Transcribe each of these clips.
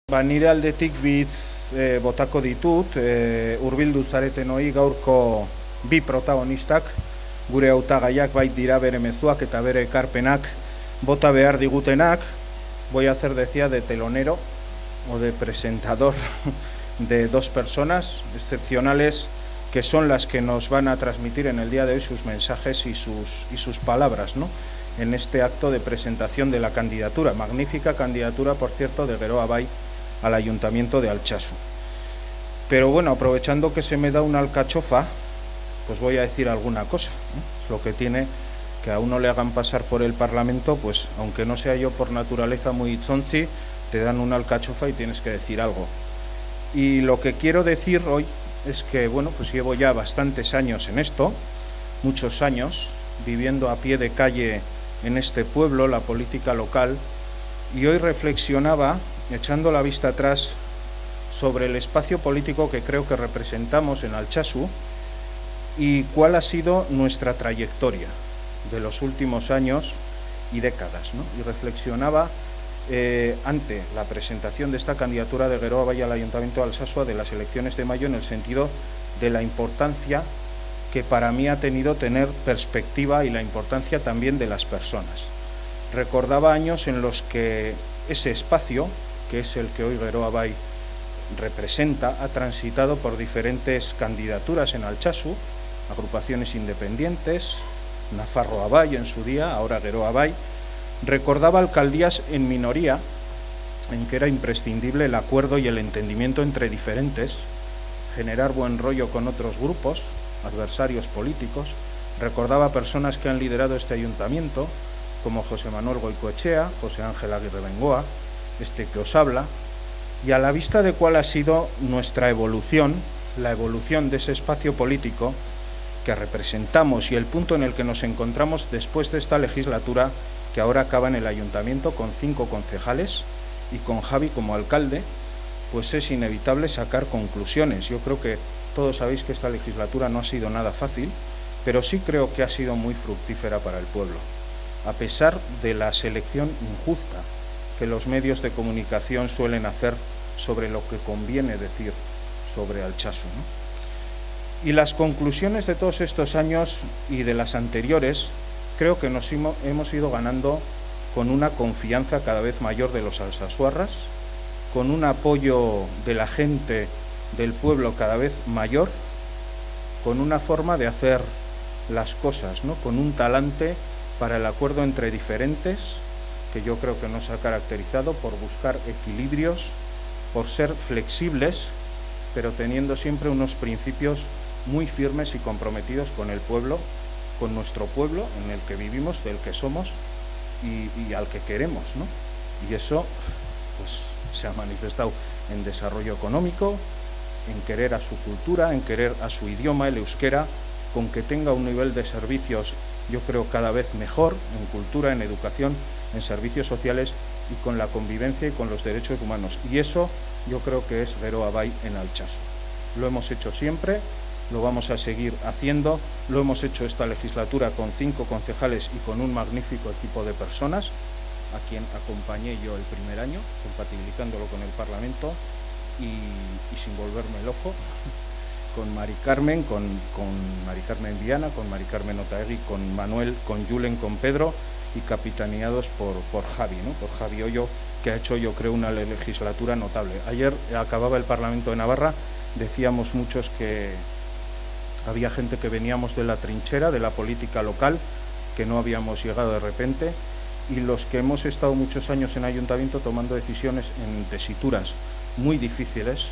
Nire aldetik bitz botako ditut, hurbildu zaretenoi gaurko bi protagonistak, gure hautagaiak bait dira bere mezuak eta bere ekarpenak bota behar digutenak. Voy a hacer, decía, de telonero o de presentador de dos personas excepcionales que son las que nos van a transmitir en el día de hoy sus mensajes y sus palabras, ¿no?, en este acto de presentación de la candidatura, magnífica candidatura, por cierto, de Geroa Bai al Ayuntamiento de Altsasu. Pero bueno, aprovechando que se me da una alcachofa, pues voy a decir alguna cosa, ¿no? Es lo que tiene que a uno le hagan pasar por el Parlamento, pues aunque no sea yo por naturaleza muy tzonzi, te dan una alcachofa y tienes que decir algo. Y lo que quiero decir hoy es que, bueno, pues llevo ya bastantes años en esto, muchos años, viviendo a pie de calle en este pueblo, la política local, y hoy reflexionaba, echando la vista atrás, sobre el espacio político que creo que representamos en Altsasu y cuál ha sido nuestra trayectoria de los últimos años y décadas, ¿no? Y reflexionaba ante la presentación de esta candidatura de Geroa Bai al Ayuntamiento de Altsasu de las elecciones de mayo, en el sentido de la importancia que para mí ha tenido tener perspectiva y la importancia también de las personas. Recordaba años en los que ese espacio, que es el que hoy Geroa Bai representa, ha transitado por diferentes candidaturas en Altsasu, agrupaciones independientes, Nafarroa Bai en su día, ahora Geroa Bai. Recordaba alcaldías en minoría, en que era imprescindible el acuerdo y el entendimiento entre diferentes, generar buen rollo con otros grupos, adversarios políticos. Recordaba personas que han liderado este ayuntamiento, como José Manuel Goicoechea, José Ángel Aguirre Bengoa, este que os habla, y a la vista de cuál ha sido nuestra evolución, la evolución de ese espacio político que representamos y el punto en el que nos encontramos después de esta legislatura, que ahora acaba en el ayuntamiento con 5 concejales y con Javi como alcalde, pues es inevitable sacar conclusiones. Yo creo que todos sabéis que esta legislatura no ha sido nada fácil, pero sí creo que ha sido muy fructífera para el pueblo, a pesar de la selección injusta que los medios de comunicación suelen hacer sobre lo que conviene decir sobre Altsasu, ¿no? Y las conclusiones de todos estos años y de las anteriores, creo que nos hemos ido ganando con una confianza cada vez mayor de los alsasuarras, con un apoyo de la gente del pueblo cada vez mayor, con una forma de hacer las cosas, ¿no?, con un talante para el acuerdo entre diferentes, que yo creo que nos ha caracterizado por buscar equilibrios, por ser flexibles, pero teniendo siempre unos principios muy firmes y comprometidos con el pueblo, con nuestro pueblo en el que vivimos, del que somos y al que queremos, ¿no? Y eso pues se ha manifestado en desarrollo económico, en querer a su cultura, en querer a su idioma, el euskera, con que tenga un nivel de servicios, yo creo, cada vez mejor, en cultura, en educación, en servicios sociales y con la convivencia y con los derechos humanos. Y eso yo creo que es Geroa Bai en Altsasu. Lo hemos hecho siempre, lo vamos a seguir haciendo, lo hemos hecho esta legislatura con 5 concejales y con un magnífico equipo de personas, a quien acompañé yo el primer año, compatibilizándolo con el Parlamento y sin volverme loco, con Mari Carmen, con Mari Carmen Viana, con Mari Carmen Otaegui, con Manuel, con Julen, con Pedro, y capitaneados por Javi, ¿no?, por Javi Ollo, que ha hecho, yo creo, una legislatura notable. Ayer acababa el Parlamento de Navarra, decíamos muchos que había gente que veníamos de la trinchera, de la política local, que no habíamos llegado de repente, y los que hemos estado muchos años en ayuntamiento tomando decisiones en tesituras muy difíciles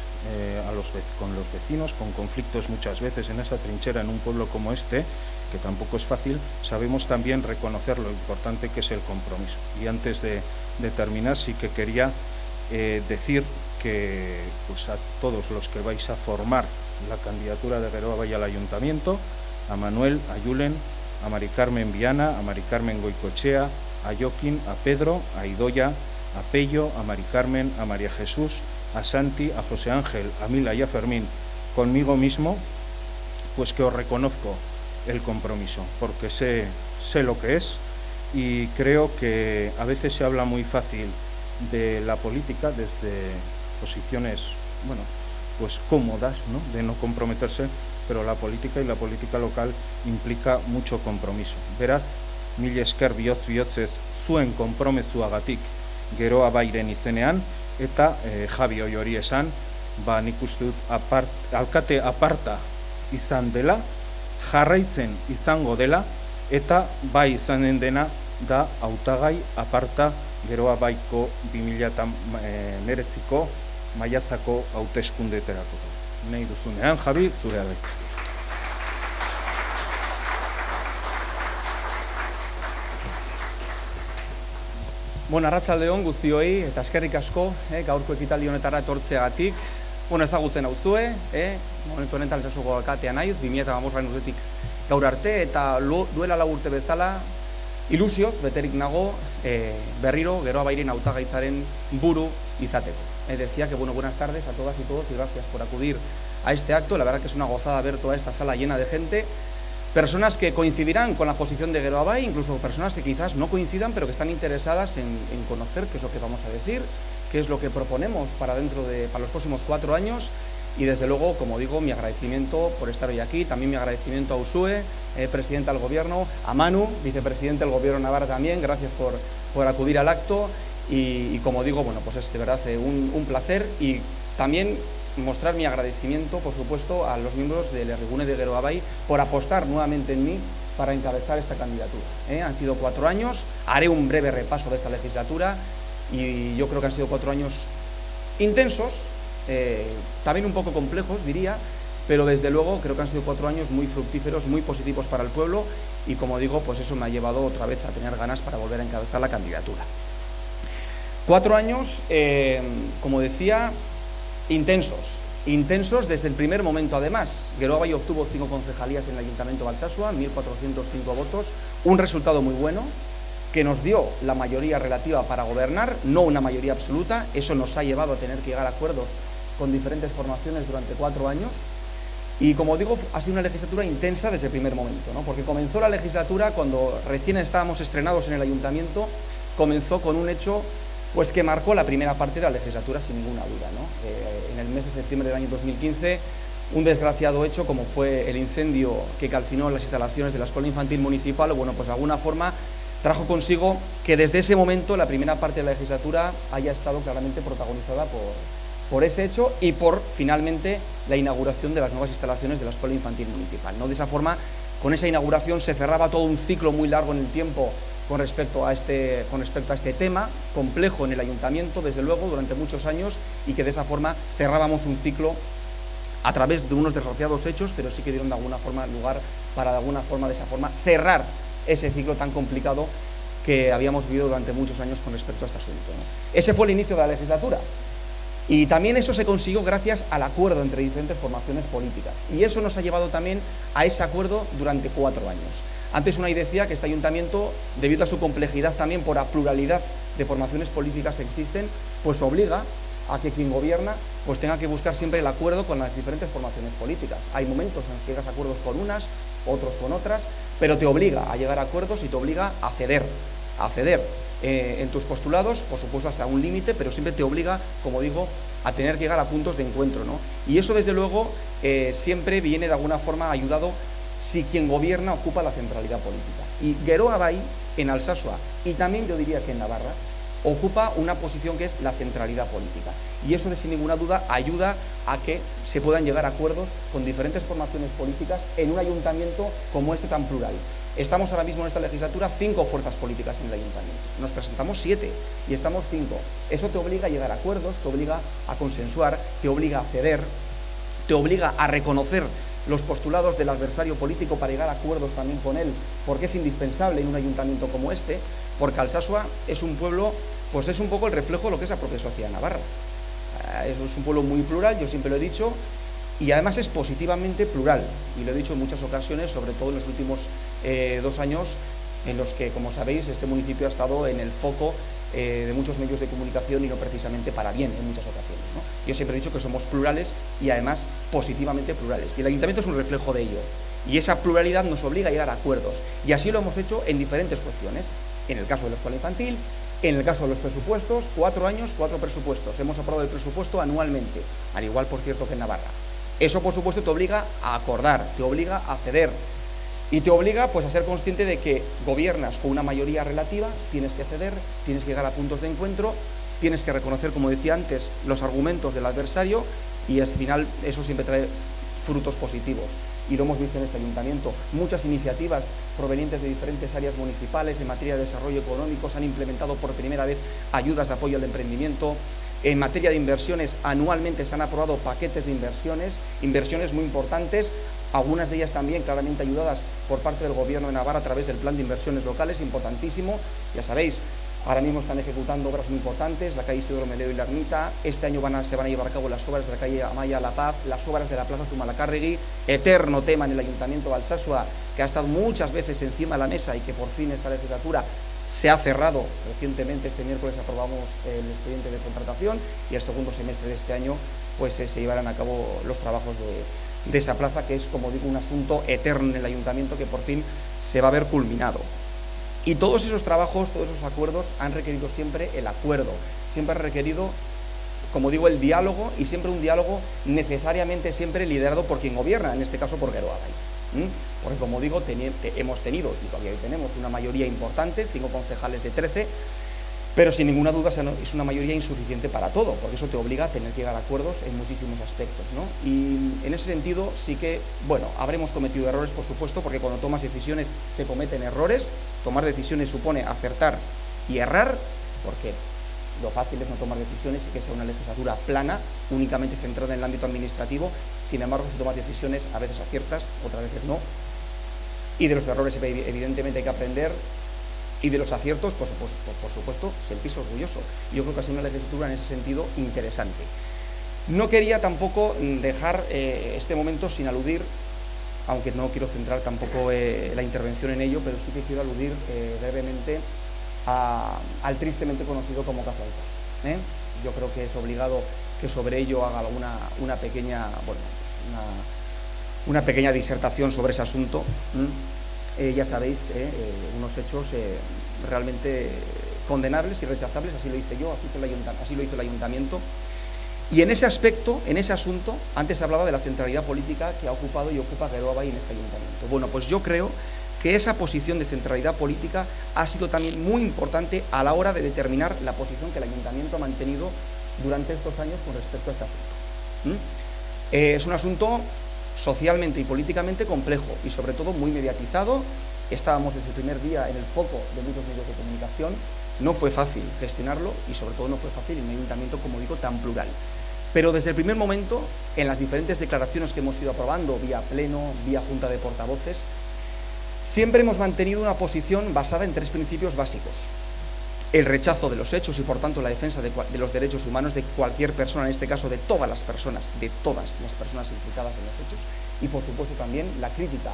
con los vecinos, con conflictos muchas veces en esa trinchera en un pueblo como este, que tampoco es fácil, sabemos también reconocer lo importante que es el compromiso. Y antes de terminar, sí que quería decir que pues a todos los que vais a formar la candidatura de Geroa Bai al Ayuntamiento, a Manuel, a Julen, a Mari Carmen Viana, a Mari Carmen Goicoechea, a Joaquín, a Pedro, a Idoia, a Pello, a Mari Carmen, a María Jesús, a Santi, a José Ángel, a Mila y a Fermín, conmigo mismo, pues que os reconozco el compromiso, porque sé lo que es, y creo que a veces se habla muy fácil de la política desde posiciones, bueno, pues cómodas, ¿no?, de no comprometerse, pero la política y la política local implica mucho compromiso. Beraz, mil esker bihotz-bihotzez zuen konpromezuagatik Geroa Bairen izenean, eta Javi hori esan, nik uste dut alkate aparta izan dela, jarraitzen izango dela, eta bai izanen dena da hautagai aparta Geroa Baiko 2019ko maiatzako hauteskundeetarako. Nahi duzunean, Javi, zure agaitza. Arratsalde on guztioi, eta eskerrik asko gaurko ekitaldi honetara etortzeagatik. Ezagutzen hauzue, momentu honetan Altsasuko alkatea naiz, 2015 urtetik gaur arte, eta duela 4 urte bezala, ilusioz beterik nago berriro Geroa Bairen hautagaitzaren buru izateko. Decía que buenas tardes a todas y todos y gracias por acudir a este acto. La verdad que es una gozada ver toda esta sala llena de gente. Personas que coincidirán con la posición de Geroa Bai, incluso personas que quizás no coincidan, pero que están interesadas en conocer qué es lo que vamos a decir, qué es lo que proponemos para los próximos 4 años. Y desde luego, como digo, mi agradecimiento por estar hoy aquí, también mi agradecimiento a Usue, presidenta del Gobierno, a Manu, vicepresidente del Gobierno de Navarra también, gracias por acudir al acto. Y como digo, bueno, pues es de verdad un placer, y también mostrar mi agradecimiento, por supuesto, a los miembros del Herrigune de Geroa Bai por apostar nuevamente en mí para encabezar esta candidatura. Han sido 4 años, haré un breve repaso de esta legislatura, y yo creo que han sido 4 años intensos, también un poco complejos, diría, pero desde luego creo que han sido 4 años muy fructíferos, muy positivos para el pueblo, y como digo, pues eso me ha llevado otra vez a tener ganas para volver a encabezar la candidatura. 4 años, como decía, intensos desde el primer momento. Además, Geroa Bai obtuvo 5 concejalías en el Ayuntamiento de Altsasua, 1.405 votos, un resultado muy bueno que nos dio la mayoría relativa para gobernar, no una mayoría absoluta. Eso nos ha llevado a tener que llegar a acuerdos con diferentes formaciones durante 4 años. Y como digo, ha sido una legislatura intensa desde el primer momento, ¿no? Porque comenzó la legislatura cuando recién estábamos estrenados en el Ayuntamiento, comenzó con un hecho pues que marcó la primera parte de la legislatura sin ninguna duda, ¿no? En el mes de septiembre del año 2015, un desgraciado hecho como fue el incendio que calcinó las instalaciones de la Escuela Infantil Municipal, bueno, pues de alguna forma trajo consigo que desde ese momento la primera parte de la legislatura haya estado claramente protagonizada por ese hecho y por, finalmente, la inauguración de las nuevas instalaciones de la Escuela Infantil Municipal, ¿no? De esa forma, con esa inauguración se cerraba todo un ciclo muy largo en el tiempo con respecto a este tema complejo en el Ayuntamiento, desde luego, durante muchos años, y que de esa forma cerrábamos un ciclo a través de unos desgraciados hechos, pero sí que dieron de alguna forma lugar para de esa forma cerrar ese ciclo tan complicado que habíamos vivido durante muchos años con respecto a este asunto, ¿no? Ese fue el inicio de la legislatura. Y también eso se consiguió gracias al acuerdo entre diferentes formaciones políticas. Y eso nos ha llevado también a ese acuerdo durante 4 años. Antes Unai decía que este ayuntamiento, debido a su complejidad también por la pluralidad de formaciones políticas que existen, pues obliga a que quien gobierna pues tenga que buscar siempre el acuerdo con las diferentes formaciones políticas. Hay momentos en los que llegas a acuerdos con unas, otros con otras, pero te obliga a llegar a acuerdos y te obliga a ceder en tus postulados, por supuesto hasta un límite, pero siempre te obliga, como digo, a tener que llegar a puntos de encuentro, ¿no? Y eso, desde luego, siempre viene de alguna forma ayudado si quien gobierna ocupa la centralidad política. Y Geroa Bai, en Altsasua, y también yo diría que en Navarra, ocupa una posición que es la centralidad política. Y eso, sin ninguna duda, ayuda a que se puedan llegar a acuerdos con diferentes formaciones políticas en un ayuntamiento como este tan plural. Estamos ahora mismo en esta legislatura 5 fuerzas políticas en el ayuntamiento. Nos presentamos 7 y estamos 5. Eso te obliga a llegar a acuerdos, te obliga a consensuar, te obliga a ceder, te obliga a reconocer los postulados del adversario político para llegar a acuerdos también con él, porque es indispensable en un ayuntamiento como este, porque Altsasua es un pueblo, pues es un poco el reflejo de lo que es la propia sociedad navarra. Es un pueblo muy plural, yo siempre lo he dicho, y además es positivamente plural, y lo he dicho en muchas ocasiones, sobre todo en los últimos 2 años, en los que, como sabéis, este municipio ha estado en el foco de muchos medios de comunicación y no precisamente para bien en muchas ocasiones, ¿no? Yo siempre he dicho que somos plurales y además positivamente plurales, y el ayuntamiento es un reflejo de ello, y esa pluralidad nos obliga a llegar a acuerdos, y así lo hemos hecho en diferentes cuestiones, en el caso de la escuela infantil, En el caso de los presupuestos, 4 años, 4 presupuestos. Hemos aprobado el presupuesto anualmente, al igual, por cierto, que en Navarra. Eso, por supuesto, te obliga a acordar, te obliga a ceder y te obliga pues, a ser consciente de que gobiernas con una mayoría relativa, tienes que ceder, tienes que llegar a puntos de encuentro, tienes que reconocer, como decía antes, los argumentos del adversario y al final eso siempre trae frutos positivos. Y lo hemos visto en este ayuntamiento. Muchas iniciativas provenientes de diferentes áreas municipales en materia de desarrollo económico se han implementado por primera vez ayudas de apoyo al emprendimiento. En materia de inversiones, anualmente se han aprobado paquetes de inversiones muy importantes, algunas de ellas también claramente ayudadas por parte del Gobierno de Navarra a través del Plan de Inversiones Locales, importantísimo. Ya sabéis, ahora mismo están ejecutando obras muy importantes, la calle Isidoro Melero y la Ermita. Este año se van a llevar a cabo las obras de la calle Amaya La Paz, las obras de la Plaza Zumalacárregui, eterno tema en el Ayuntamiento de Alsasua, que ha estado muchas veces encima de la mesa y que por fin esta legislatura se ha cerrado. Recientemente, este miércoles, aprobamos el expediente de contratación y el segundo semestre de este año pues se llevarán a cabo los trabajos de esa plaza, que es, como digo, un asunto eterno en el Ayuntamiento que por fin se va a ver culminado. Y todos esos trabajos, todos esos acuerdos han requerido siempre el acuerdo, siempre han requerido, como digo, el diálogo, y siempre un diálogo necesariamente siempre liderado por quien gobierna, en este caso por Geroa Gai. Porque, como digo, hemos tenido, y todavía hoy tenemos, una mayoría importante, 5 concejales de 13, pero sin ninguna duda es una mayoría insuficiente para todo, porque eso te obliga a tener que llegar a acuerdos en muchísimos aspectos, ¿no? Y en ese sentido sí que, bueno, habremos cometido errores, por supuesto, porque cuando tomas decisiones se cometen errores. Tomar decisiones supone acertar y errar, porque lo fácil es no tomar decisiones y que sea una legislatura plana, únicamente centrada en el ámbito administrativo. Sin embargo, si tomas decisiones, a veces aciertas, otras veces no. Y de los errores, evidentemente, hay que aprender. Y de los aciertos, por supuesto, sentirse orgulloso. Yo creo que ha sido una legislatura en ese sentido interesante. No quería tampoco dejar este momento sin aludir, aunque no quiero centrar tampoco la intervención en ello, pero sí que quiero aludir brevemente al tristemente conocido como caso Alsasua. Yo creo que es obligado que sobre ello haga una pequeña disertación sobre ese asunto. Ya sabéis, unos hechos realmente condenables y rechazables, así lo hice yo, así lo hizo el Ayuntamiento. Y en ese aspecto, en ese asunto, antes se hablaba de la centralidad política que ha ocupado y ocupa Geroa Gai en este Ayuntamiento. Bueno, pues yo creo que esa posición de centralidad política ha sido también muy importante a la hora de determinar la posición que el Ayuntamiento ha mantenido durante estos años con respecto a este asunto. Es un asunto socialmente y políticamente complejo y sobre todo muy mediatizado. Estábamos desde el primer día en el foco de muchos medios de comunicación. No fue fácil gestionarlo y sobre todo no fue fácil en un ayuntamiento, como digo, tan plural. Pero desde el primer momento, en las diferentes declaraciones que hemos ido aprobando, vía pleno, vía junta de portavoces, siempre hemos mantenido una posición basada en 3 principios básicos: el rechazo de los hechos y, por tanto, la defensa de los derechos humanos de cualquier persona, en este caso de todas las personas implicadas en los hechos, y, por supuesto, también la crítica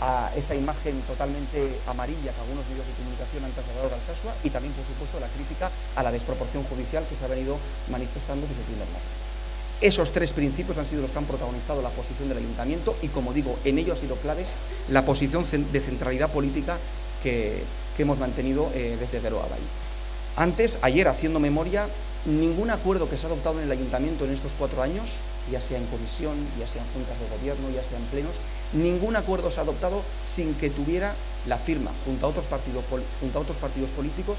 a esa imagen totalmente amarilla que algunos medios de comunicación han trasladado de Alsasua, y también, por supuesto, la crítica a la desproporción judicial que se ha venido manifestando desde el primer momento. Esos 3 principios han sido los que han protagonizado la posición del Ayuntamiento y, como digo, en ello ha sido clave la posición de centralidad política que hemos mantenido desde Geroa Gai. Antes, ayer, haciendo memoria, ningún acuerdo que se ha adoptado en el Ayuntamiento en estos 4 años, ya sea en comisión, ya sea en juntas de gobierno, ya sea en plenos, ningún acuerdo se ha adoptado sin que tuviera la firma, junto a otros partidos políticos,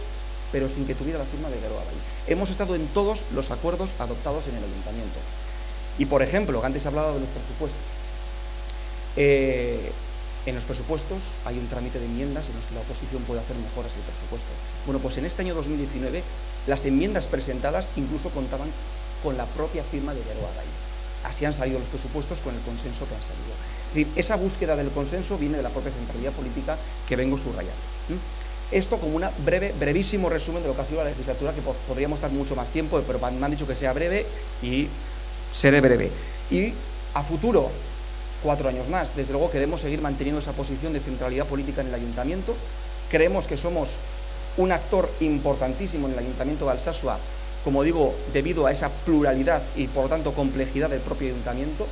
pero sin que tuviera la firma de Geroa Gai. Hemos estado en todos los acuerdos adoptados en el Ayuntamiento. Y, por ejemplo, antes se hablaba de los presupuestos. En los presupuestos hay un trámite de enmiendas en los que la oposición puede hacer mejoras del presupuesto. Bueno, pues en este año 2019 las enmiendas presentadas incluso contaban con la propia firma de Geroa Gai. Así han salido los presupuestos con el consenso que han salido. Es decir, esa búsqueda del consenso viene de la propia centralidad política que vengo subrayando. Esto como un brevísimo resumen de lo que ha sido la legislatura, que podríamos estar mucho más tiempo, pero me han dicho que sea breve y seré breve. Y a futuro, 4 años más, desde luego queremos seguir manteniendo esa posición de centralidad política en el Ayuntamiento. Creemos que somos un actor importantísimo en el Ayuntamiento de Alsasua, como digo, debido a esa pluralidad y, por lo tanto, complejidad del propio Ayuntamiento.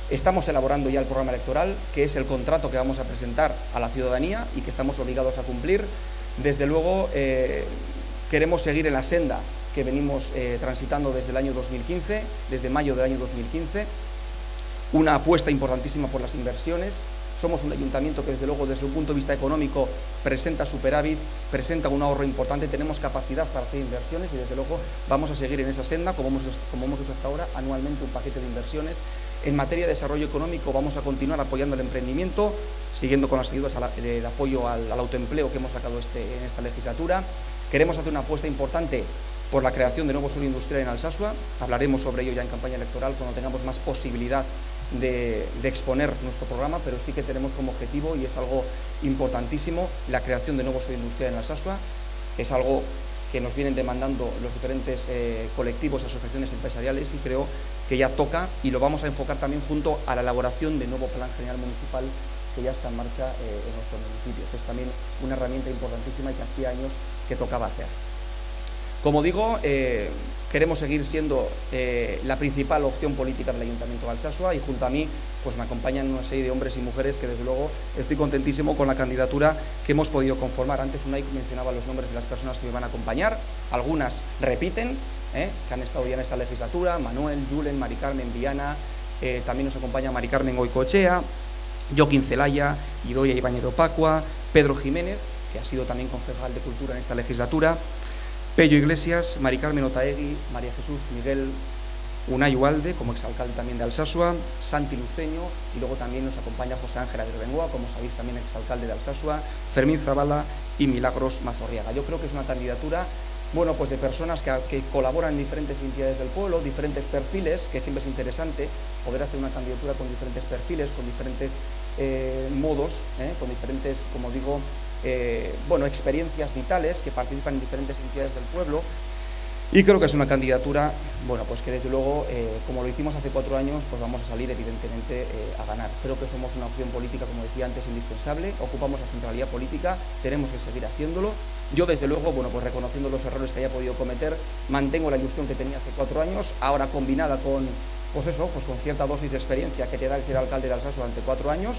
Estamos elaborando ya el programa electoral, que es el contrato que vamos a presentar a la ciudadanía y que estamos obligados a cumplir. Desde luego, queremos seguir en la senda que venimos transitando desde el año 2015, desde mayo del año 2015, una apuesta importantísima por las inversiones. Somos un ayuntamiento que, desde luego, desde un punto de vista económico, presenta superávit, presenta un ahorro importante, tenemos capacidad para hacer inversiones y, desde luego, vamos a seguir en esa senda, como hemos hecho hasta ahora, anualmente un paquete de inversiones. En materia de desarrollo económico vamos a continuar apoyando el emprendimiento, siguiendo con las ayudas de apoyo al autoempleo que hemos sacado en esta legislatura. Queremos hacer una apuesta importante por la creación de nuevo suelo industrial en Alsasua. Hablaremos sobre ello ya en campaña electoral cuando tengamos más posibilidad de exponer nuestro programa, pero sí que tenemos como objetivo, y es algo importantísimo, la creación de nuevo suelo industrial en Alsasua. Es algo que nos vienen demandando los diferentes colectivos y asociaciones empresariales, y creo que ya toca, y lo vamos a enfocar también junto a la elaboración de nuevo plan general municipal que ya está en marcha en nuestro municipio, que es también una herramienta importantísima y que hacía años que tocaba hacer. Como digo, queremos seguir siendo la principal opción política del Ayuntamiento de Alsasua, y junto a mí pues me acompañan una serie de hombres y mujeres que, desde luego, estoy contentísimo con la candidatura que hemos podido conformar. Antes Unai mencionaba los nombres de las personas que me van a acompañar, algunas repiten, que han estado ya en esta legislatura: Manuel, Julen, Mari Carmen, Viana, también nos acompaña Mari Carmen Goicoechea, Joaquín Celaya, Idoia Ibáñez Opacua, Pedro Jiménez, que ha sido también concejal de Cultura en esta legislatura, Pello Iglesias, Mari Carmen Otaegui, María Jesús Miguel, Unai Ualde, como exalcalde también de Alsasua, Santi Luceño, y luego también nos acompaña José Ángel Aguirbengoa, como sabéis, también exalcalde de Alsasua, Fermín Zavala y Milagros Mazorriaga. Yo creo que es una candidatura, bueno, pues de personas que colaboran en diferentes entidades del pueblo, diferentes perfiles, que siempre es interesante poder hacer una candidatura con diferentes perfiles, con diferentes modos, con diferentes, como digo, bueno, experiencias vitales, que participan en diferentes entidades del pueblo. Y creo que es una candidatura, bueno, pues que desde luego, como lo hicimos hace 4 años, pues vamos a salir evidentemente a ganar. Creo que somos una opción política, como decía antes, indispensable, ocupamos la centralidad política, tenemos que seguir haciéndolo. Yo, desde luego, bueno, pues reconociendo los errores que haya podido cometer, mantengo la ilusión que tenía hace 4 años, ahora combinada con, pues eso, pues con cierta dosis de experiencia que te da el ser alcalde de Alsasua durante 4 años.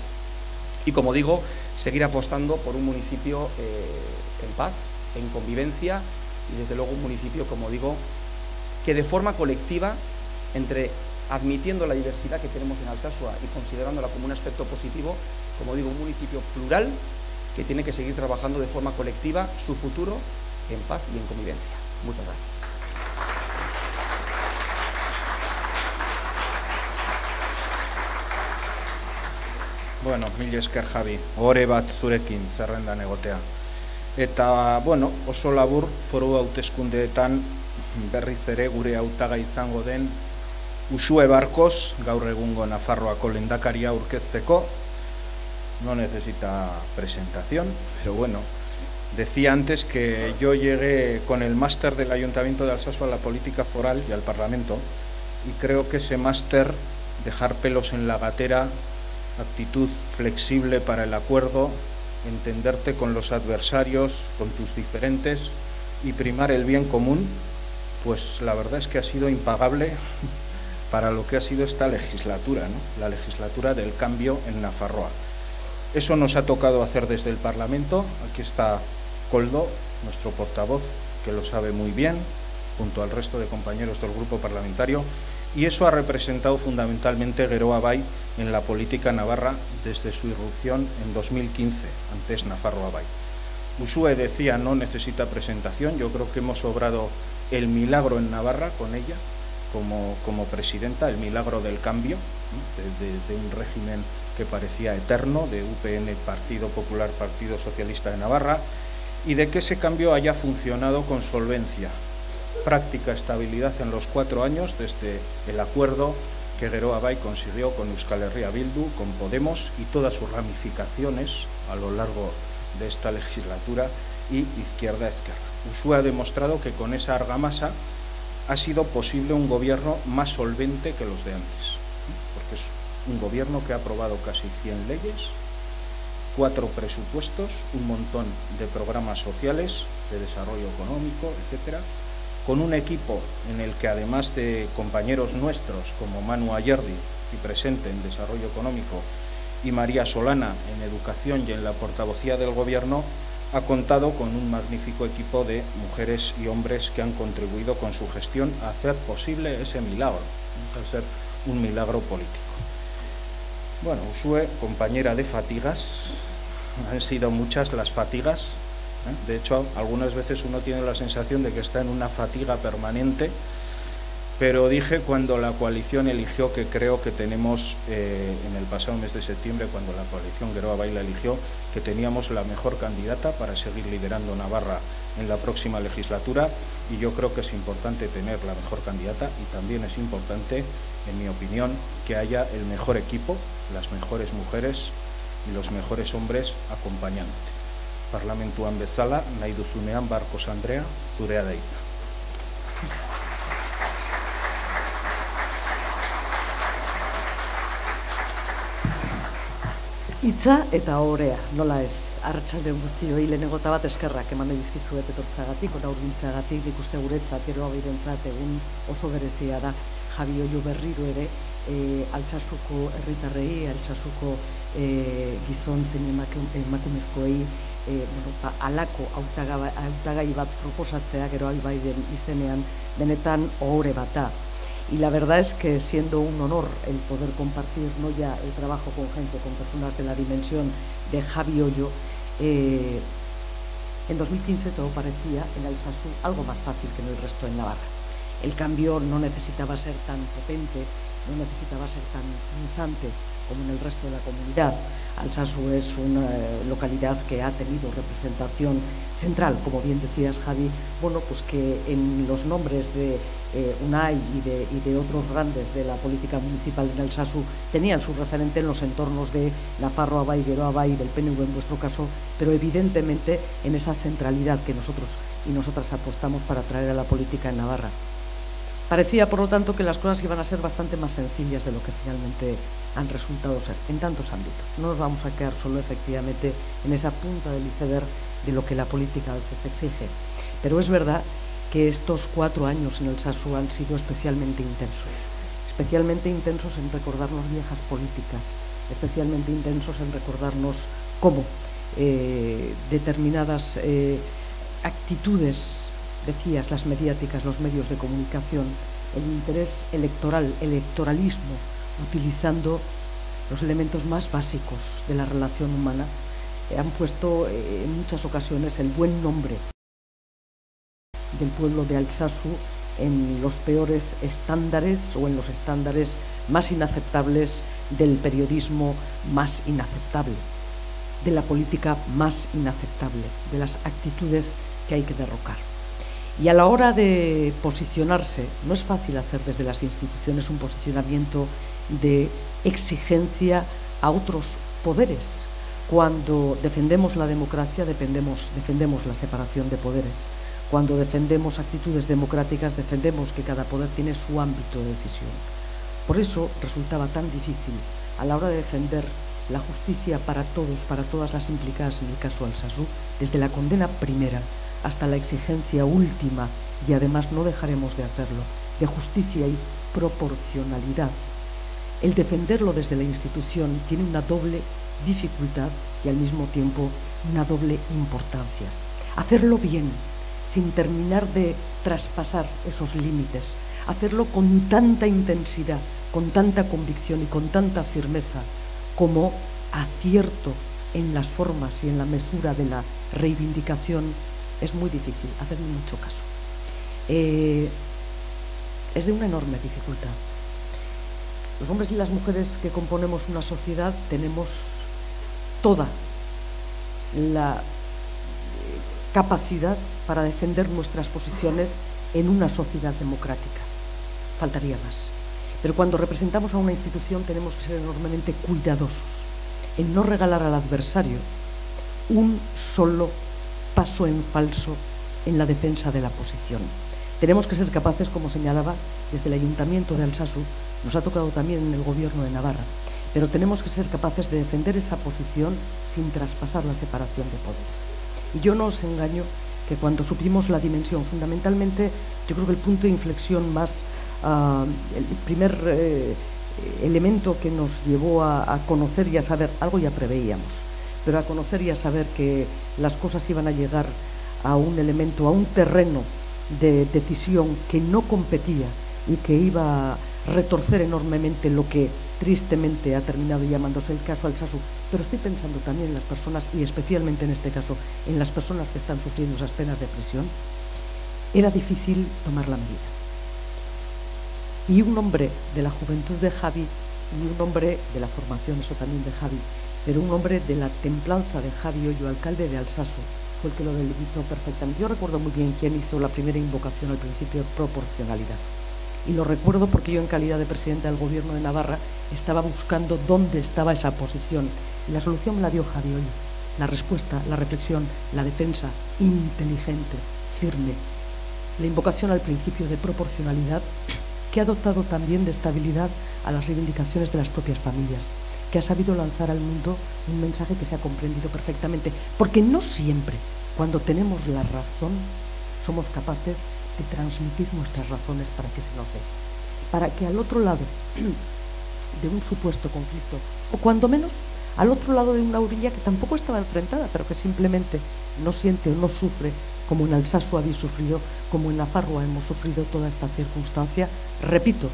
Y, como digo, seguir apostando por un municipio en paz, en convivencia, y desde luego un municipio, como digo, que de forma colectiva, admitiendo la diversidad que tenemos en Alsasua y considerándola como un aspecto positivo, como digo, un municipio plural que tiene que seguir trabajando de forma colectiva su futuro en paz y en convivencia. Muchas gracias. Bueno, mil esker Javi, ohore bat zurekin zerrendan egotea. Eta, bueno, oso labur foru hauteskundeetan berriz ere gure hautaga izango den Uxue Barkos, gaur egungo Nafarroako lehendakaria aurkezteko. No necesita presentación, pero bueno, decía antes que yo llegué con el máster del Ayuntamiento de Alsasua a la política foral y al Parlamento, y creo que ese máster, dejar pelos en la gatera, actitud flexible para el acuerdo, entenderte con los adversarios, con tus diferentes y primar el bien común, pues la verdad es que ha sido impagable para lo que ha sido esta legislatura, ¿no? La legislatura del cambio en Nafarroa. Eso nos ha tocado hacer desde el Parlamento. Aquí está Koldo, nuestro portavoz, que lo sabe muy bien, junto al resto de compañeros del grupo parlamentario, y eso ha representado fundamentalmente Geroa Bai en la política navarra desde su irrupción en 2015, antes Nafarroa Bai. Uxue decía, no necesita presentación. Yo creo que hemos obrado el milagro en Navarra con ella, como presidenta, el milagro del cambio, ¿no? de un régimen que parecía eterno, de UPN, Partido Popular, Partido Socialista de Navarra, y de que ese cambio haya funcionado con solvencia, práctica estabilidad en los 4 años desde el acuerdo que Geroa Bai consiguió con Euskal Herria Bildu, con Podemos y todas sus ramificaciones a lo largo de esta legislatura, y izquierda-esquerra. Uxue ha demostrado que con esa argamasa ha sido posible un gobierno más solvente que los de antes, porque es un gobierno que ha aprobado casi 100 leyes, 4 presupuestos, un montón de programas sociales, de desarrollo económico, etcétera, con un equipo en el que, además de compañeros nuestros como Manu Ayerdi, y presente en Desarrollo Económico, y María Solana en Educación y en la portavocía del Gobierno, ha contado con un magnífico equipo de mujeres y hombres que han contribuido con su gestión a hacer posible ese milagro, a ser un milagro político. Bueno, Uxue, compañera de fatigas, han sido muchas las fatigas, de hecho, algunas veces uno tiene la sensación de que está en una fatiga permanente, pero dije cuando la coalición eligió, que creo que tenemos, en el pasado mes de septiembre, cuando la coalición Geroa Bai la eligió, que teníamos la mejor candidata para seguir liderando Navarra en la próxima legislatura, y yo creo que es importante tener la mejor candidata, y también es importante, en mi opinión, que haya el mejor equipo, las mejores mujeres y los mejores hombres acompañándote. Parlamentuan bezala, nahi duzunean Barkos Andrea, zurea da hitza. Hitza eta orea, nola ez, arratsalde guzioi lehenengo eta bat eskerrak eman dizkizuet etortzagatik, ona hurbiltzeagatik, ikuste guretzat, Geroa Bairentzat egun oso berezia da. Javi Ollo berriro ere Altsasuko herritarrei, Altsasuko gizon zein emakumezkoei halako hautagai bat proposatzea Geroa Bairen izenean benetan ohore bat da. Y la verdad es que siendo un honor el poder compartir no ya el trabajo con gente, con personas de la dimensión de Javi Ollo, en 2015 todo parecía en Altsasú algo más fácil que en el resto de Navarra. El cambio no necesitaba ser tan potente, no necesitaba ser tan punzante como en el resto de la comunidad. Altsasú es una localidad que ha tenido representación central, como bien decías, Javi, bueno, pues que en los nombres de Unai y de otros grandes de la política municipal en Altsasú tenían su referente en los entornos de Nafarroa Bai, Geroa Bai, del PNV en vuestro caso, pero evidentemente en esa centralidad que nosotros y nosotras apostamos para traer a la política en Navarra. Parecía, por lo tanto, que las cosas iban a ser bastante más sencillas de lo que finalmente han resultado ser, en tantos ámbitos. No nos vamos a quedar solo, efectivamente, en esa punta del iceberg de lo que la política a veces exige. Pero es verdad que estos 4 años en Altsasú han sido especialmente intensos en recordarnos viejas políticas, especialmente intensos en recordarnos cómo determinadas actitudes, decías, las mediáticas, los medios de comunicación, el interés electoral, electoralismo, utilizando los elementos más básicos de la relación humana, han puesto en muchas ocasiones el buen nombre del pueblo de Altsasú en los peores estándares o en los estándares más inaceptables del periodismo más inaceptable, de la política más inaceptable, de las actitudes que hay que derrocar. Y a la hora de posicionarse, no es fácil hacer desde las instituciones un posicionamiento de exigencia a otros poderes. Cuando defendemos la democracia, defendemos la separación de poderes. Cuando defendemos actitudes democráticas, defendemos que cada poder tiene su ámbito de decisión. Por eso resultaba tan difícil, a la hora de defender la justicia para todos, para todas las implicadas en el caso Altsasú, desde la condena primera hasta la exigencia última, y además no dejaremos de hacerlo, de justicia y proporcionalidad. El defenderlo desde la institución tiene una doble dificultad y al mismo tiempo una doble importancia. Hacerlo bien, sin terminar de traspasar esos límites, hacerlo con tanta intensidad, con tanta convicción y con tanta firmeza como acierto en las formas y en la mesura de la reivindicación, es muy difícil, hacerle mucho caso. Es de una enorme dificultad. Los hombres y las mujeres que componemos una sociedad tenemos toda la capacidad para defender nuestras posiciones en una sociedad democrática. Faltaría más. Pero cuando representamos a una institución tenemos que ser enormemente cuidadosos en no regalar al adversario un solo paso en falso en la defensa de la posición. Tenemos que ser capaces, como señalaba, desde el Ayuntamiento de Altsasú, nos ha tocado también en el Gobierno de Navarra, pero tenemos que ser capaces de defender esa posición sin traspasar la separación de poderes. Y yo no os engaño que cuando supimos la dimensión, fundamentalmente, yo creo que el punto de inflexión más, el primer elemento que nos llevó a conocer y a saber, algo ya preveíamos, pero a conocer y a saber que las cosas iban a llegar a un elemento, a un terreno de decisión que no competía y que iba a retorcer enormemente lo que tristemente ha terminado llamándose el caso Alsasu. Pero estoy pensando también en las personas, y especialmente en este caso en las personas que están sufriendo esas penas de prisión. Era difícil tomar la medida. Y un hombre de la juventud de Javi, y un hombre de la formación, eso también de Javi, pero un hombre de la templanza de Javi Ollo, alcalde de Alsasu, fue el que lo delimitó perfectamente. Yo recuerdo muy bien quién hizo la primera invocación al principio de proporcionalidad. Y lo recuerdo porque yo, en calidad de presidente del Gobierno de Navarra, estaba buscando dónde estaba esa posición. Y la solución me la dio Javi Ollo. La respuesta, la reflexión, la defensa inteligente, firme. La invocación al principio de proporcionalidad, que ha dotado también de estabilidad a las reivindicaciones de las propias familias, que ha sabido lanzar al mundo un mensaje que se ha comprendido perfectamente, porque no siempre, cuando tenemos la razón, somos capaces de transmitir nuestras razones para que se nos dé, para que al otro lado de un supuesto conflicto, o cuando menos al otro lado de una orilla que tampoco estaba enfrentada, pero que simplemente no siente o no sufre, como en Alsasu habéis sufrido, como en Nafarroa hemos sufrido toda esta circunstancia, repito,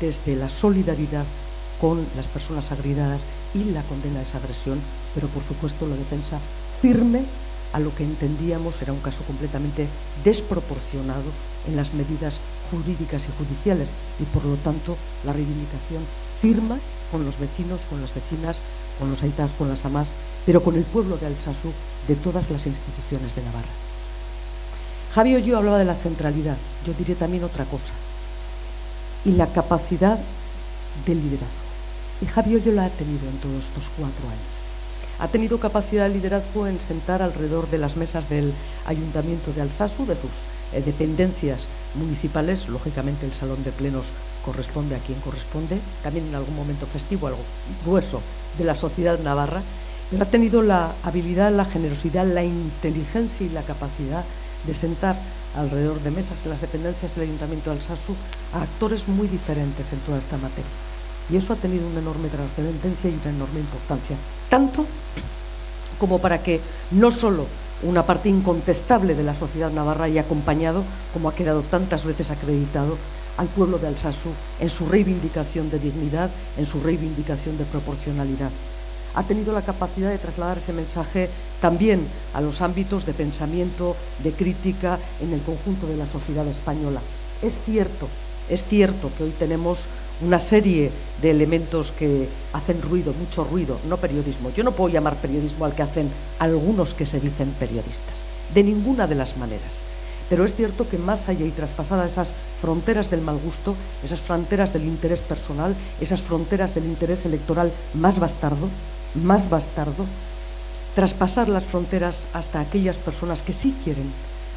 desde la solidaridad con las personas agredidas y la condena a esa agresión, pero por supuesto la defensa firme a lo que entendíamos era un caso completamente desproporcionado en las medidas jurídicas y judiciales, y por lo tanto la reivindicación firma con los vecinos, con las vecinas, con los aitas, con las amás, pero con el pueblo de Alsasu, de todas las instituciones de Navarra. Javi Ollo hablaba de la centralidad, yo diré también otra cosa, y la capacidad del liderazgo. Y Javi Ollo la ha tenido en todos estos 4 años. Ha tenido capacidad de liderazgo en sentar alrededor de las mesas del Ayuntamiento de Alsasu, de sus dependencias municipales. Lógicamente el salón de plenos corresponde a quien corresponde, también en algún momento festivo, algo grueso de la sociedad navarra, pero ha tenido la habilidad, la generosidad, la inteligencia y la capacidad de sentar alrededor de mesas en las dependencias del Ayuntamiento de Alsasu a actores muy diferentes en toda esta materia. Y eso ha tenido una enorme trascendencia y una enorme importancia, tanto como para que no solo una parte incontestable de la sociedad navarra haya acompañado, como ha quedado tantas veces acreditado, al pueblo de Alsasu en su reivindicación de dignidad, en su reivindicación de proporcionalidad. Ha tenido la capacidad de trasladar ese mensaje también a los ámbitos de pensamiento, de crítica en el conjunto de la sociedad española. Es cierto que hoy tenemos una serie de elementos que hacen ruido, mucho ruido, no periodismo. Yo no puedo llamar periodismo al que hacen algunos que se dicen periodistas, de ninguna de las maneras. Pero es cierto que más allá y traspasadas esas fronteras del mal gusto, esas fronteras del interés personal, esas fronteras del interés electoral más bastardo, traspasar las fronteras hasta aquellas personas que sí quieren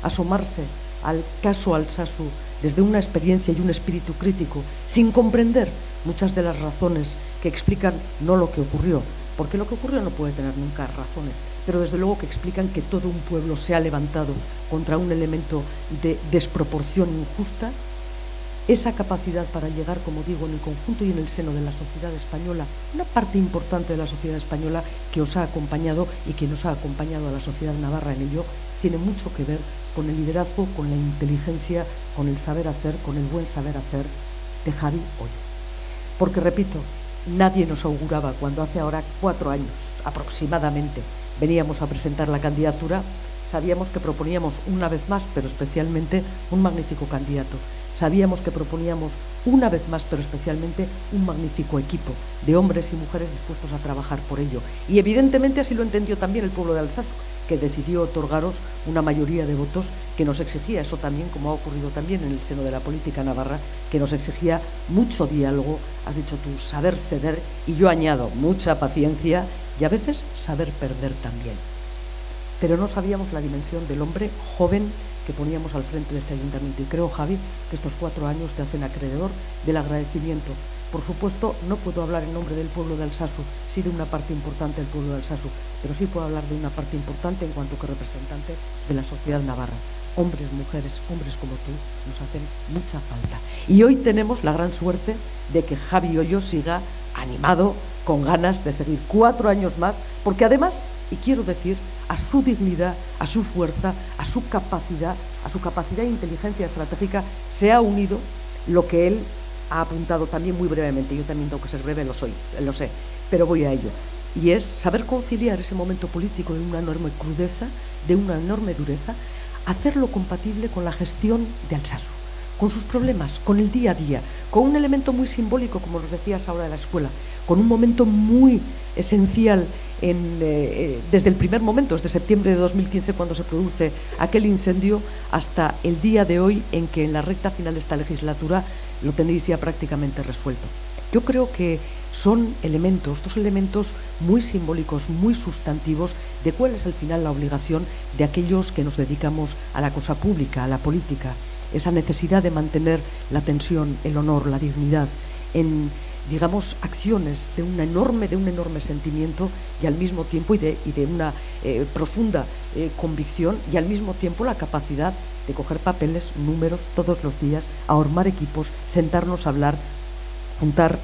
asomarse al caso Alsasu desde una experiencia y un espíritu crítico, sin comprender muchas de las razones que explican no lo que ocurrió, porque lo que ocurrió no puede tener nunca razones, pero desde luego que explican que todo un pueblo se ha levantado contra un elemento de desproporción injusta. Esa capacidad para llegar, como digo, en el conjunto y en el seno de la sociedad española, una parte importante de la sociedad española que os ha acompañado y que nos ha acompañado a la sociedad navarra en ello, tiene mucho que ver con el liderazgo, con la inteligencia, con el saber hacer, con el buen saber hacer de Javi Ollo. Porque, repito, nadie nos auguraba cuando hace ahora 4 años aproximadamente veníamos a presentar la candidatura, sabíamos que proponíamos una vez más, pero especialmente, un magnífico candidato. Sabíamos que proponíamos una vez más, pero especialmente, un magnífico equipo de hombres y mujeres dispuestos a trabajar por ello. Y evidentemente así lo entendió también el pueblo de Alsasu, que decidió otorgaros una mayoría de votos que nos exigía, eso también, como ha ocurrido también en el seno de la política navarra, que nos exigía mucho diálogo, has dicho tú, saber ceder, y yo añado, mucha paciencia y a veces saber perder también. Pero no sabíamos la dimensión del hombre joven que poníamos al frente de este ayuntamiento, y creo, Javi, que estos 4 años te hacen acreedor del agradecimiento. Por supuesto, no puedo hablar en nombre del pueblo de Alsasu, sí de una parte importante del pueblo de Alsasu, pero sí puedo hablar de una parte importante en cuanto que representante de la sociedad navarra. Hombres, mujeres, hombres como tú, nos hacen mucha falta. Y hoy tenemos la gran suerte de que Javi Ollo siga animado, con ganas de seguir 4 años más, porque además, y quiero decir, a su dignidad, a su fuerza, a su capacidad e inteligencia estratégica se ha unido lo que él ha apuntado también muy brevemente. Yo también tengo que ser breve, lo sé, pero voy a ello. Y es saber conciliar ese momento político de una enorme crudeza, de una enorme dureza, hacerlo compatible con la gestión de Altsasu, con sus problemas, con el día a día, con un elemento muy simbólico, como nos decías ahora de la escuela, con un momento muy esencial desde el primer momento, desde septiembre de 2015, cuando se produce aquel incendio, hasta el día de hoy, en que en la recta final de esta legislatura lo tenéis ya prácticamente resuelto. Yo creo que son dos elementos muy simbólicos, muy sustantivos de cuál es al final la obligación de aquellos que nos dedicamos a la cosa pública, a la política, esa necesidad de mantener la tensión, el honor, la dignidad, en, digamos, acciones de un enorme sentimiento y al mismo tiempo y de una profunda convicción, y al mismo tiempo la capacidad de coger papeles, números todos los días, ahormar equipos, sentarnos a hablar, juntar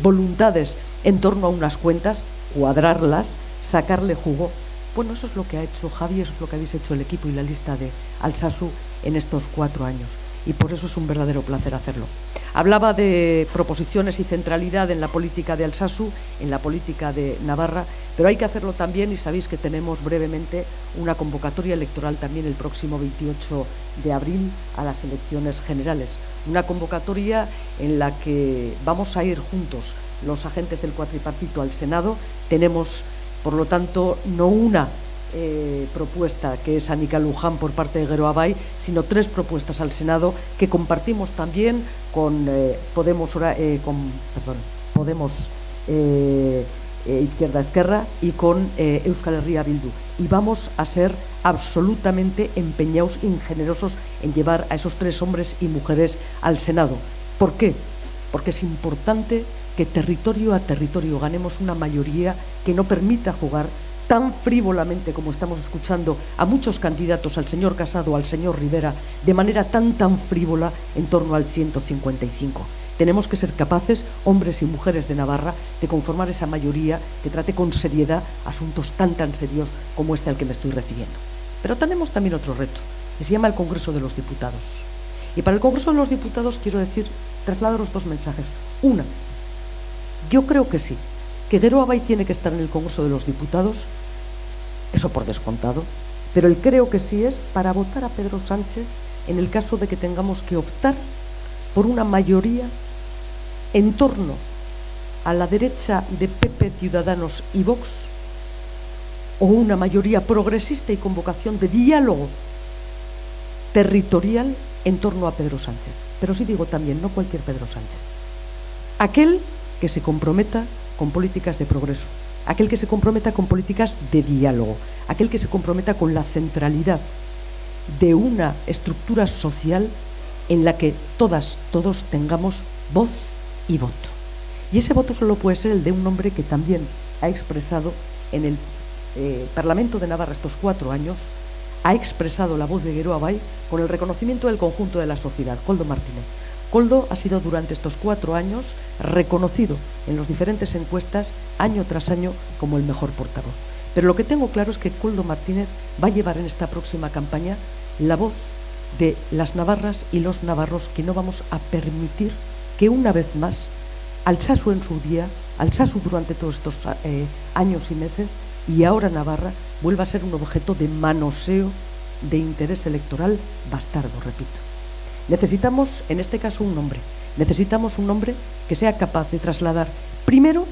voluntades en torno a unas cuentas, cuadrarlas, sacarle jugo. Bueno, eso es lo que ha hecho Javi, eso es lo que habéis hecho el equipo y la lista de Altsasu en estos 4 años, y por eso es un verdadero placer hacerlo. Hablaba de proposiciones y centralidad en la política de Altsasu, en la política de Navarra, pero hay que hacerlo también, y sabéis que tenemos brevemente una convocatoria electoral también el próximo 28 de abril a las elecciones generales. Una convocatoria en la que vamos a ir juntos los agentes del cuatripartito al Senado. Tenemos, por lo tanto, no una propuesta que es Anika Luján por parte de Geroa Bai, sino 3 propuestas al Senado que compartimos también con Podemos Izquierda Esquerra y con Euskal Herria Bildu, y vamos a ser absolutamente empeñados y generosos en llevar a esos 3 hombres y mujeres al Senado. ¿Por qué? Porque es importante que territorio a territorio ganemos una mayoría que no permita jugar tan frívolamente como estamos escuchando a muchos candidatos, al señor Casado, al señor Rivera, de manera tan frívola en torno al 155. Tenemos que ser capaces, hombres y mujeres de Navarra, de conformar esa mayoría que trate con seriedad asuntos tan serios como este al que me estoy refiriendo. Pero tenemos también otro reto, que se llama el Congreso de los Diputados. Y para el Congreso de los Diputados quiero decir, trasladaros 2 mensajes. Una, yo creo que sí, que Geroa Bai tiene que estar en el Congreso de los Diputados, eso por descontado, pero el creo que sí es para votar a Pedro Sánchez en el caso de que tengamos que optar por una mayoría en torno a la derecha de PP, Ciudadanos y Vox, o una mayoría progresista y con vocación de diálogo territorial en torno a Pedro Sánchez. Pero sí digo también, no cualquier Pedro Sánchez. Aquel que se comprometa con políticas de progreso, aquel que se comprometa con políticas de diálogo, aquel que se comprometa con la centralidad de una estructura social en la que todos tengamos voz y voto. Y ese voto solo puede ser el de un hombre que también ha expresado en el Parlamento de Navarra estos 4 años, ha expresado la voz de Geroa Bai con el reconocimiento del conjunto de la sociedad, Koldo Martínez. Koldo ha sido durante estos 4 años reconocido en las diferentes encuestas año tras año como el mejor portavoz. Pero lo que tengo claro es que Koldo Martínez va a llevar en esta próxima campaña la voz de las navarras y los navarros, que no vamos a permitir que una vez más Altsasu en su día, Altsasu durante todos estos años y meses, y ahora Navarra, vuelva a ser un objeto de manoseo de interés electoral bastardo, repito. Necesitamos, en este caso, un hombre. Necesitamos un hombre que sea capaz de trasladar, primero,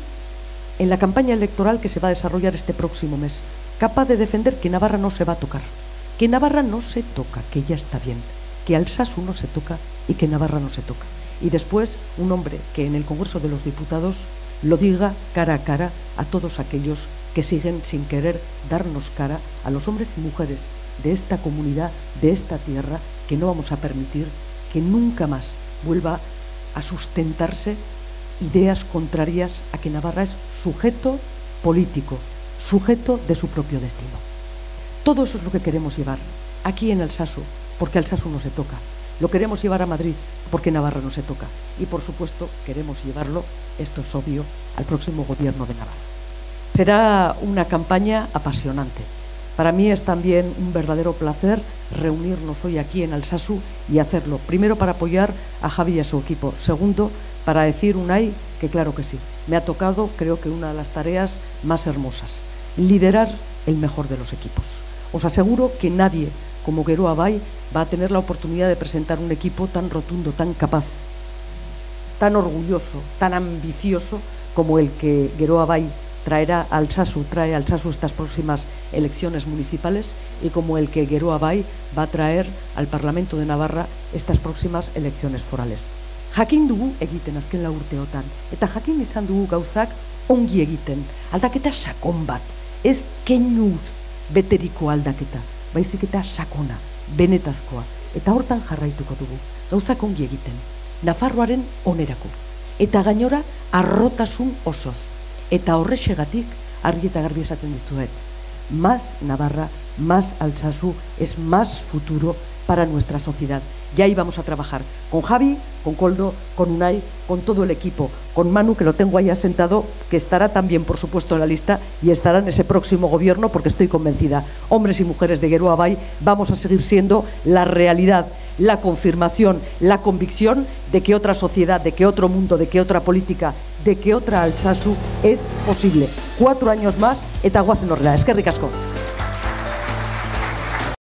en la campaña electoral que se va a desarrollar este próximo mes, capaz de defender que Navarra no se va a tocar, que Navarra no se toca, que ya está bien, que Altsasu no se toca y que Navarra no se toca. Y después, un hombre que en el Congreso de los Diputados lo diga cara a cara a todos aquellos que siguen sin querer darnos cara, a los hombres y mujeres de esta comunidad, de esta tierra, que no vamos a permitir que nunca más vuelva a sustentarse ideas contrarias a que Navarra es sujeto político, sujeto de su propio destino. Todo eso es lo que queremos llevar aquí en Altsasu, porque Altsasu no se toca. lo queremos llevar a Madrid porque Navarra no se toca. Y por supuesto queremos llevarlo, esto es obvio, al próximo gobierno de Navarra. Será una campaña apasionante. Para mí es también un verdadero placer reunirnos hoy aquí en Alsasu y hacerlo. Primero, para apoyar a Javi y a su equipo. Segundo, para decir, Unai, que claro que sí. Me ha tocado, creo que una de las tareas más hermosas. Liderar el mejor de los equipos. Os aseguro que nadie como Geroa Bai va a tener la oportunidad de presentar un equipo tan rotundo, tan capaz, tan orgulloso, tan ambicioso como el que Geroa Bai trae a Alsasu estas próximas elecciones municipales y como el que Geroa Bai va a traer al Parlamento de Navarra estas próximas elecciones forales. Jakin dugu egiten azken 4 urteotan, eta jakin izan dugu gauzak ongi egiten, aldaketa sakon bat, ez keinuz beteriko aldaketa, baizik eta sakona, benetazkoa, eta hortan jarraituko dugu, gauzak ongi egiten, Nafarroaren onerako, eta gainora arrotasun osoz. Eta horrexegatik argi eta garbi esaten dizuet, más Navarra, más Alsasu, es más futuro para nuestra sociedad. Y ahí vamos a trabajar con Javi, con Koldo, con Unai, con todo el equipo, con Manu, que lo tengo ahí asentado, que estará también, por supuesto, en la lista y estará en ese próximo gobierno, porque estoy convencida, hombres y mujeres de Geroa Bai, vamos a seguir siendo la realidad, la confirmación, la convicción de que otra sociedad, de que otro mundo, de que otra política, de que otra Alsasu es posible. 4 años más, eta guazen horrela. Eskerrik asko.